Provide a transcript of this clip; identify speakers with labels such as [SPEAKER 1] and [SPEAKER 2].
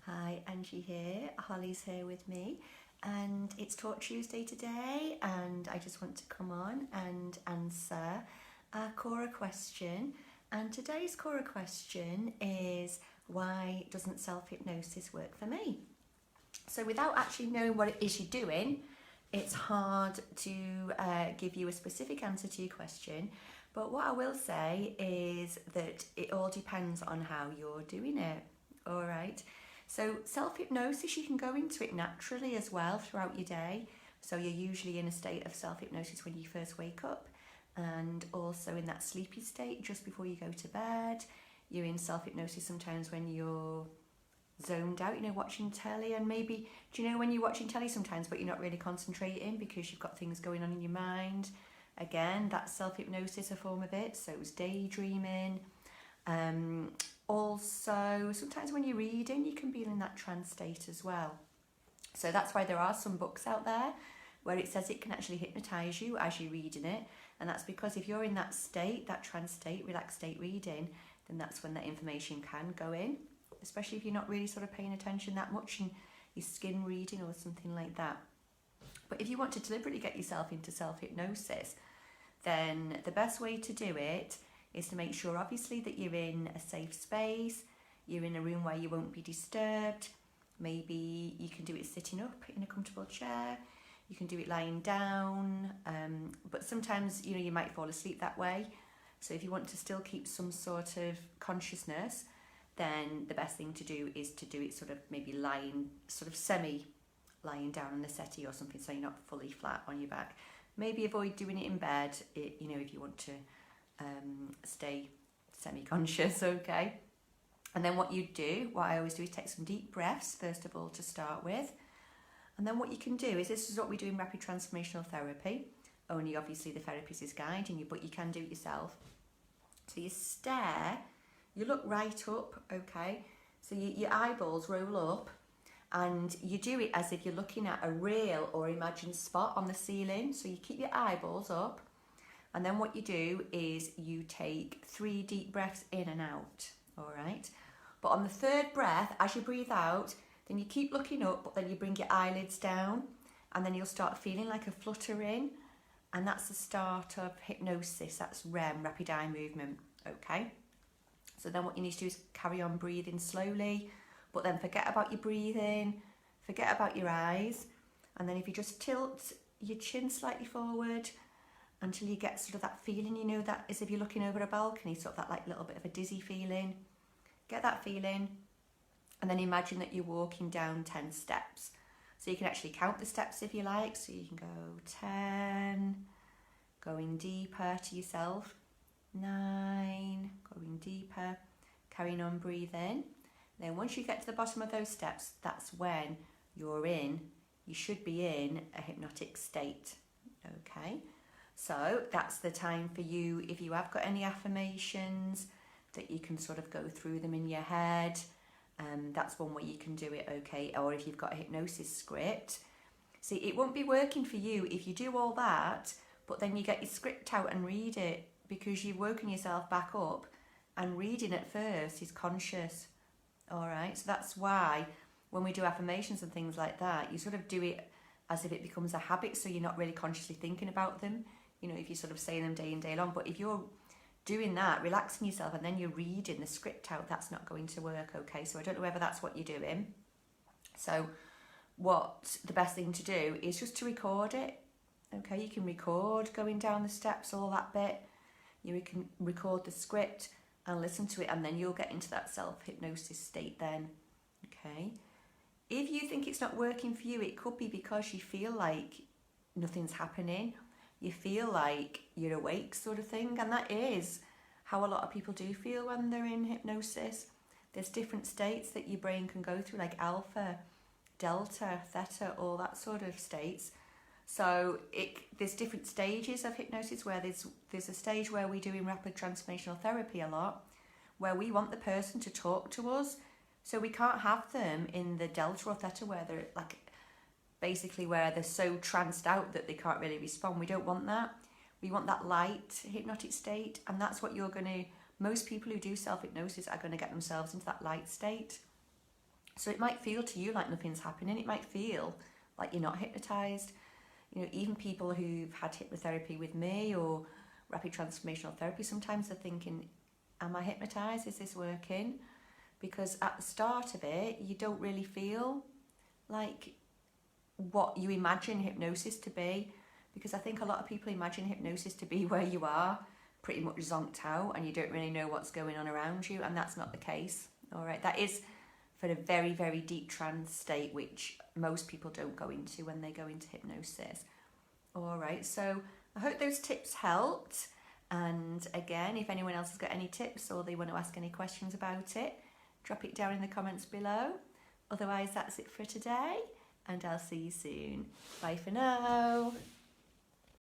[SPEAKER 1] Hi, Angie here. Holly's here with me, and it's Talk Tuesday today, and I just want to come on and answer a Cora question. And today's Cora question is, why doesn't self-hypnosis work for me? So without actually knowing what it is you're doing, it's hard to give you a specific answer to your question. But what I will say is that it all depends on how you're doing it. All right. So self-hypnosis, you can go into it naturally as well throughout your day. So you're usually in a state of self-hypnosis when you first wake up, and also in that sleepy state just before you go to bed. You're in self-hypnosis sometimes when you're zoned out, watching telly, and maybe, do you know when you're watching telly sometimes but you're not really concentrating because you've got things going on in your mind? Again, that's self-hypnosis, a form of it. So it's daydreaming. Also, sometimes when you're reading, you can be in that trance state as well. So that's why there are some books out there where it says it can actually hypnotise you as you're reading it. And that's because if you're in that state, that trance state, relaxed state reading, then that's when that information can go in, especially if you're not really sort of paying attention that much and you're skin reading or something like that. But if you want to deliberately get yourself into self-hypnosis, then the best way to do it is to make sure, obviously, that you're in a safe space, you're in a room where you won't be disturbed. Maybe you can do it sitting up in a comfortable chair, you can do it lying down, but sometimes, you might fall asleep that way. So if you want to still keep some sort of consciousness, then the best thing to do is to do it sort of maybe lying, sort of semi-lying down on a settee or something, so you're not fully flat on your back. Maybe avoid doing it in bed, if you want to stay semi-conscious, okay? And then what I always do is take some deep breaths, first of all, to start with. And then what you can do is, this is what we do in rapid transformational therapy, only obviously the therapist is guiding you, but you can do it yourself. So you stare, you look right up, okay? So your eyeballs roll up, and you do it as if you're looking at a real or imagined spot on the ceiling. So you keep your eyeballs up, and then what you do is you take 3 deep breaths in and out, all right? But on the third breath, as you breathe out, then you keep looking up, but then you bring your eyelids down, and then you'll start feeling like a fluttering, and that's the start of hypnosis. That's REM, rapid eye movement, okay? So then what you need to do is carry on breathing slowly, but then forget about your breathing, forget about your eyes, and then if you just tilt your chin slightly forward until you get sort of that feeling, that as if you're looking over a balcony, sort of that like little bit of a dizzy feeling. Get that feeling, and then imagine that you're walking down 10 steps. So you can actually count the steps if you like, so you can go 10, going deeper to yourself, 9, going deeper, carrying on breathing. Then once you get to the bottom of those steps, that's when you should be in a hypnotic state, okay? So that's the time for you, if you have got any affirmations, that you can sort of go through them in your head. That's one way you can do it, okay? Or if you've got a hypnosis script. See, it won't be working for you if you do all that, but then you get your script out and read it, because you've woken yourself back up, and reading at first is conscious, all right? So that's why when we do affirmations and things like that, you sort of do it as if it becomes a habit, so you're not really consciously thinking about them, if you sort of say them day in, day long. But if you're doing that, relaxing yourself, and then you're reading the script out, that's not going to work, okay? So I don't know whether that's what you're doing. So what the best thing to do is just to record it, okay? You can record going down the steps, all that bit. You can record the script and listen to it, and then you'll get into that self-hypnosis state then, okay? If you think it's not working for you, it could be because you feel like nothing's happening. You feel like you're awake, sort of thing, and that is how a lot of people do feel when they're in hypnosis. There's different states that your brain can go through, like alpha, delta, theta, all that sort of states. So there's different stages of hypnosis, where there's a stage where we do in rapid transformational therapy a lot, where we want the person to talk to us. So we can't have them in the delta or theta, where they're like, basically where they're so tranced out that they can't really respond. We don't want that. We want that light hypnotic state, and that's what most people who do self-hypnosis are going to get themselves into that light state. So it might feel to you like nothing's happening. It might feel like you're not hypnotized. You know, even people who've had hypnotherapy with me or rapid transformational therapy, sometimes they're thinking, am I hypnotized? Is this working? Because at the start of it, you don't really feel like what you imagine hypnosis to be. Because I think a lot of people imagine hypnosis to be where you are pretty much zonked out and you don't really know what's going on around you, and that's not the case. All right, that is for a very, very deep trance state, which most people don't go into when they go into hypnosis. All right, so I hope those tips helped. And again, if anyone else has got any tips or they want to ask any questions about it, drop it down in the comments below. Otherwise, that's it for today, and I'll see you soon. Bye for now.